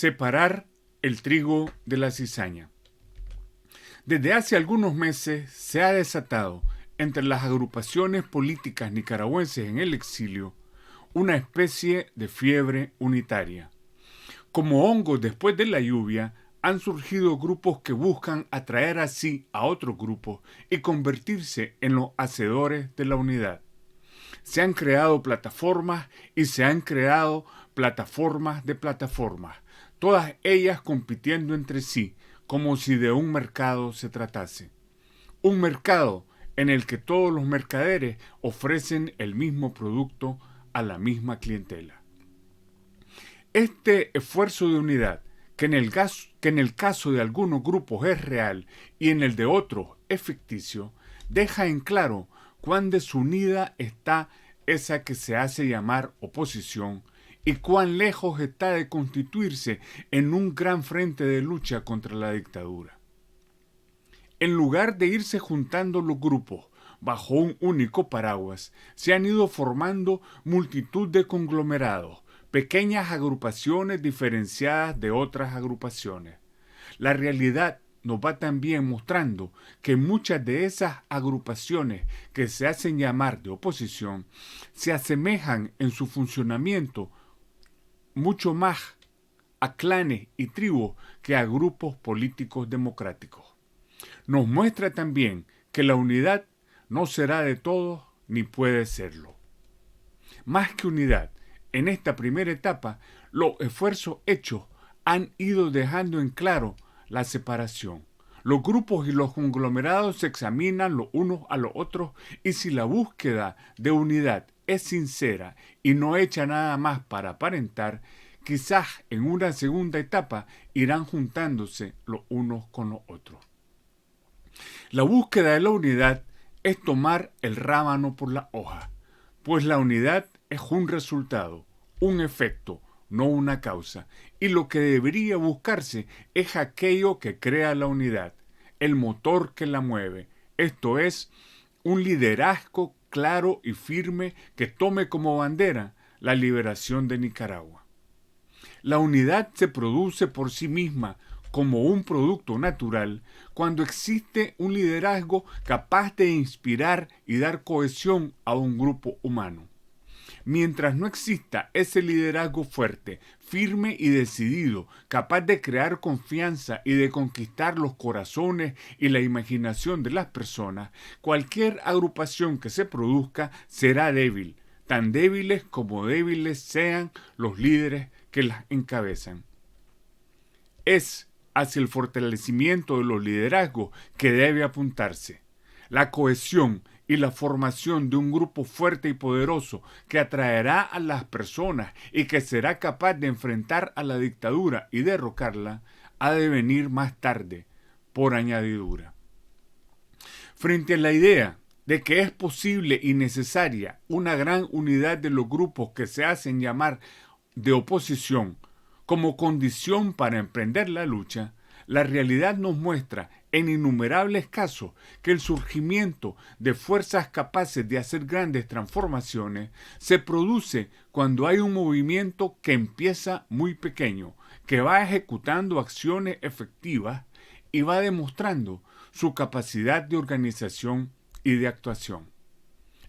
Separar el trigo de la cizaña. Desde hace algunos meses se ha desatado entre las agrupaciones políticas nicaragüenses en el exilio una especie de fiebre unitaria. Como hongos después de la lluvia, han surgido grupos que buscan atraer así a otros grupos y convertirse en los hacedores de la unidad. Se han creado plataformas y se han creado plataformas de plataformas, todas ellas compitiendo entre sí, como si de un mercado se tratase. Un mercado en el que todos los mercaderes ofrecen el mismo producto a la misma clientela. Este esfuerzo de unidad, que en el caso de algunos grupos es real y en el de otros es ficticio, deja en claro cuán desunida está esa que se hace llamar oposición y cuán lejos está de constituirse en un gran frente de lucha contra la dictadura. En lugar de irse juntando los grupos bajo un único paraguas, se han ido formando multitud de conglomerados, pequeñas agrupaciones diferenciadas de otras agrupaciones. La realidad nos va también mostrando que muchas de esas agrupaciones que se hacen llamar de oposición se asemejan en su funcionamiento mucho más a clanes y tribus que a grupos políticos democráticos. Nos muestra también que la unidad no será de todos ni puede serlo. Más que unidad, en esta primera etapa, los esfuerzos hechos han ido dejando en claro la separación. Los grupos y los conglomerados se examinan los unos a los otros y si la búsqueda de unidad es sincera y no echa nada más para aparentar, quizás en una segunda etapa irán juntándose los unos con los otros. La búsqueda de la unidad es tomar el rábano por la hoja, pues la unidad es un resultado, un efecto, no una causa, y lo que debería buscarse es aquello que crea la unidad, el motor que la mueve, esto es, un liderazgo claro y firme que tome como bandera la liberación de Nicaragua. La unidad se produce por sí misma como un producto natural cuando existe un liderazgo capaz de inspirar y dar cohesión a un grupo humano. Mientras no exista ese liderazgo fuerte, firme y decidido, capaz de crear confianza y de conquistar los corazones y la imaginación de las personas, cualquier agrupación que se produzca será débil, tan débiles como débiles sean los líderes que las encabezan. Es hacia el fortalecimiento de los liderazgos que debe apuntarse. La cohesión y la formación de un grupo fuerte y poderoso que atraerá a las personas y que será capaz de enfrentar a la dictadura y derrocarla, ha de venir más tarde, por añadidura. Frente a la idea de que es posible y necesaria una gran unidad de los grupos que se hacen llamar de oposición como condición para emprender la lucha, la realidad nos muestra en innumerables casos que el surgimiento de fuerzas capaces de hacer grandes transformaciones se produce cuando hay un movimiento que empieza muy pequeño, que va ejecutando acciones efectivas y va demostrando su capacidad de organización y de actuación.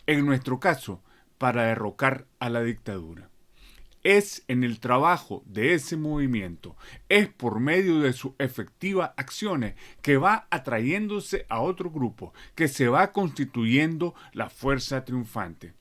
En nuestro caso, para derrocar a la dictadura. Es en el trabajo de ese movimiento, es por medio de sus efectivas acciones que va atrayéndose a otro grupo, que se va constituyendo la fuerza triunfante.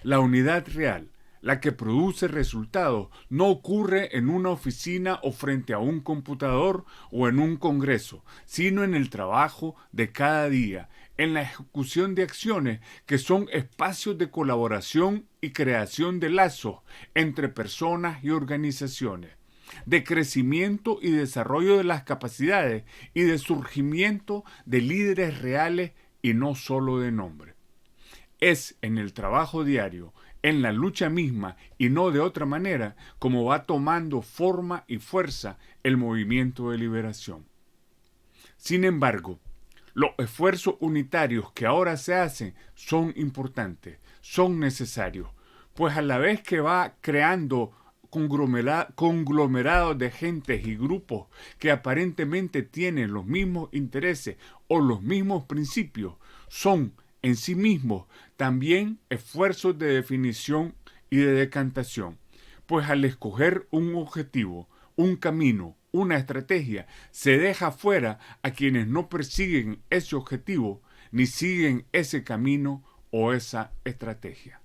La unidad real, la que produce resultados, no ocurre en una oficina o frente a un computador o en un congreso, sino en el trabajo de cada día, en la ejecución de acciones que son espacios de colaboración y creación de lazos entre personas y organizaciones, de crecimiento y desarrollo de las capacidades y de surgimiento de líderes reales y no solo de nombre. Es en el trabajo diario, en la lucha misma y no de otra manera, como va tomando forma y fuerza el movimiento de liberación. Sin embargo, los esfuerzos unitarios que ahora se hacen son importantes, son necesarios, pues a la vez que va creando conglomerados de gentes y grupos que aparentemente tienen los mismos intereses o los mismos principios son en sí mismos también esfuerzos de definición y de decantación, pues al escoger un objetivo, un camino, una estrategia, se deja fuera a quienes no persiguen ese objetivo ni siguen ese camino o esa estrategia.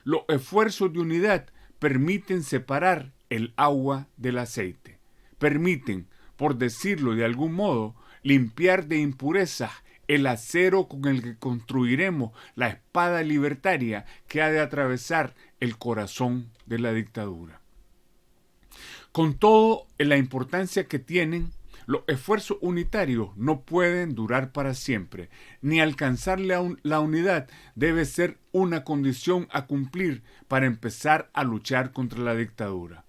Los esfuerzos de unidad permiten separar el agua del aceite, permiten, por decirlo de algún modo, limpiar de impurezas el acero con el que construiremos la espada libertaria que ha de atravesar el corazón de la dictadura. Con todo, en la importancia que tienen, los esfuerzos unitarios no pueden durar para siempre, ni alcanzar la unidad debe ser una condición a cumplir para empezar a luchar contra la dictadura.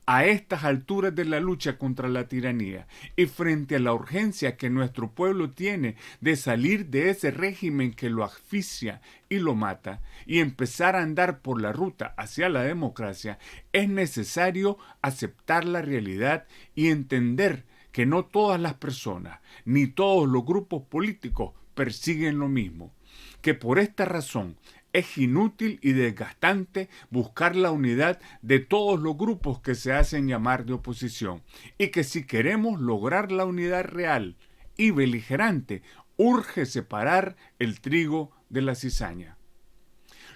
A estas alturas de la lucha contra la tiranía y frente a la urgencia que nuestro pueblo tiene de salir de ese régimen que lo asfixia y lo mata y empezar a andar por la ruta hacia la democracia, es necesario aceptar la realidad y entender que no todas las personas ni todos los grupos políticos persiguen lo mismo, que por esta razón es inútil y desgastante buscar la unidad de todos los grupos que se hacen llamar de oposición, y que si queremos lograr la unidad real y beligerante, urge separar el trigo de la cizaña.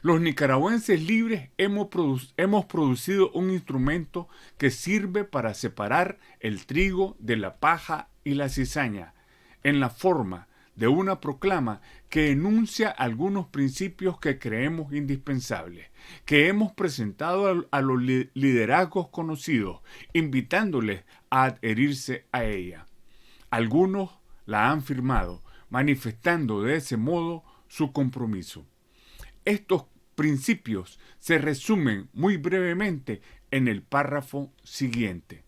Los nicaragüenses libres hemos producido un instrumento que sirve para separar el trigo de la paja y la cizaña, en la forma de una proclama que enuncia algunos principios que creemos indispensables, que hemos presentado a los liderazgos conocidos, invitándoles a adherirse a ella. Algunos la han firmado, manifestando de ese modo su compromiso. Estos principios se resumen muy brevemente en el párrafo siguiente.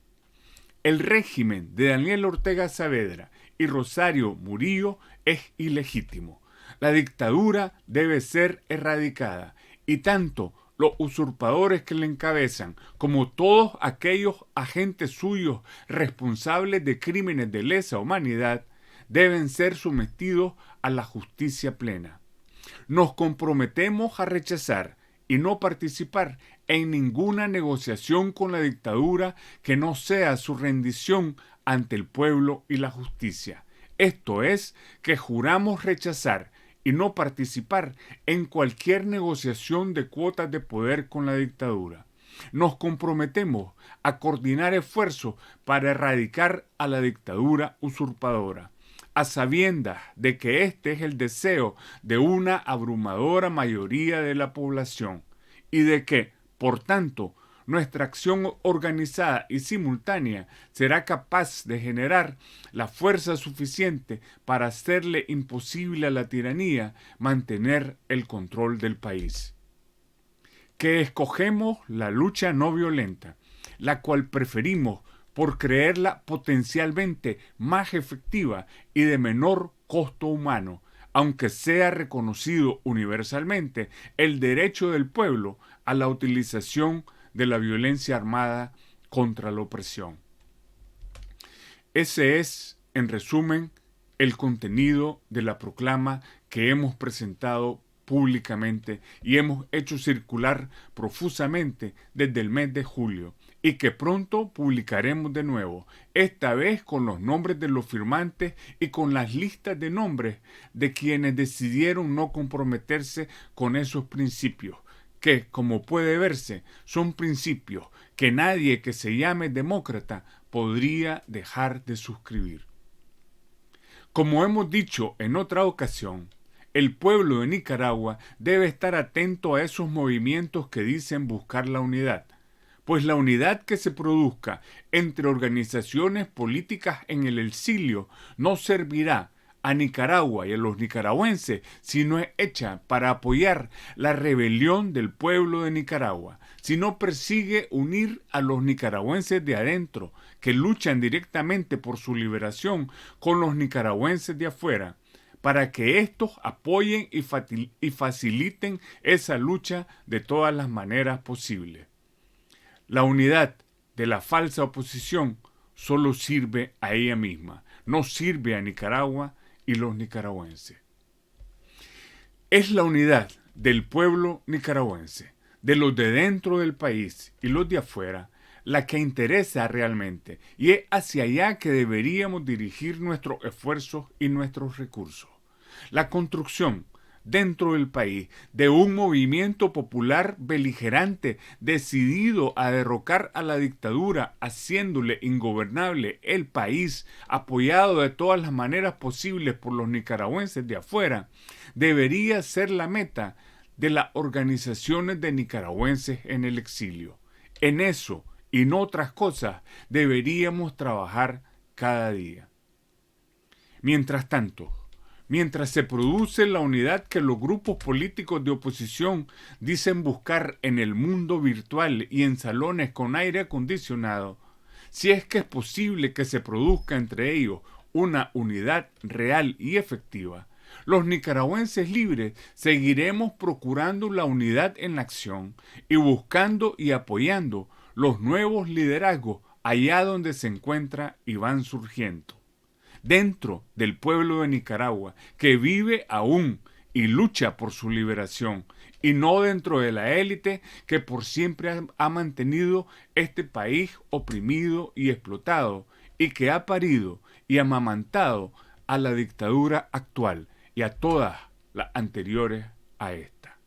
El régimen de Daniel Ortega Saavedra y Rosario Murillo es ilegítimo. La dictadura debe ser erradicada y tanto los usurpadores que le encabezan como todos aquellos agentes suyos responsables de crímenes de lesa humanidad deben ser sometidos a la justicia plena. Nos comprometemos a rechazar y no participar en ninguna negociación con la dictadura que no sea su rendición ante el pueblo y la justicia. Esto es, que juramos rechazar y no participar en cualquier negociación de cuotas de poder con la dictadura. Nos comprometemos a coordinar esfuerzos para erradicar a la dictadura usurpadora, a sabiendas de que este es el deseo de una abrumadora mayoría de la población y de que, por tanto, nuestra acción organizada y simultánea será capaz de generar la fuerza suficiente para hacerle imposible a la tiranía mantener el control del país. Que escogemos la lucha no violenta, la cual preferimos por creerla potencialmente más efectiva y de menor costo humano, aunque sea reconocido universalmente el derecho del pueblo a la utilización de la violencia armada contra la opresión. Ese es, en resumen, el contenido de la proclama que hemos presentado públicamente y hemos hecho circular profusamente desde el mes de julio, y que pronto publicaremos de nuevo, esta vez con los nombres de los firmantes y con las listas de nombres de quienes decidieron no comprometerse con esos principios, que, como puede verse, son principios que nadie que se llame demócrata podría dejar de suscribir. Como hemos dicho en otra ocasión, el pueblo de Nicaragua debe estar atento a esos movimientos que dicen buscar la unidad, pues la unidad que se produzca entre organizaciones políticas en el exilio no servirá a Nicaragua y a los nicaragüenses si no es hecha para apoyar la rebelión del pueblo de Nicaragua, si no persigue unir a los nicaragüenses de adentro que luchan directamente por su liberación con los nicaragüenses de afuera, para que éstos apoyen y faciliten esa lucha de todas las maneras posibles. La unidad de la falsa oposición solo sirve a ella misma, no sirve a Nicaragua y los nicaragüenses. Es la unidad del pueblo nicaragüense, de los de dentro del país y los de afuera, la que interesa realmente, y es hacia allá que deberíamos dirigir nuestros esfuerzos y nuestros recursos. La construcción dentro del país de un movimiento popular beligerante decidido a derrocar a la dictadura, haciéndole ingobernable el país, apoyado de todas las maneras posibles por los nicaragüenses de afuera, debería ser la meta de las organizaciones de nicaragüenses en el exilio. En eso y en otras cosas deberíamos trabajar cada día. Mientras tanto, mientras se produce la unidad que los grupos políticos de oposición dicen buscar en el mundo virtual y en salones con aire acondicionado, si es que es posible que se produzca entre ellos una unidad real y efectiva, los nicaragüenses libres seguiremos procurando la unidad en la acción y buscando y apoyando los nuevos liderazgos allá donde se encuentra y van surgiendo. Dentro del pueblo de Nicaragua, que vive aún y lucha por su liberación, y no dentro de la élite que por siempre ha mantenido este país oprimido y explotado, y que ha parido y amamantado a la dictadura actual y a todas las anteriores a esta.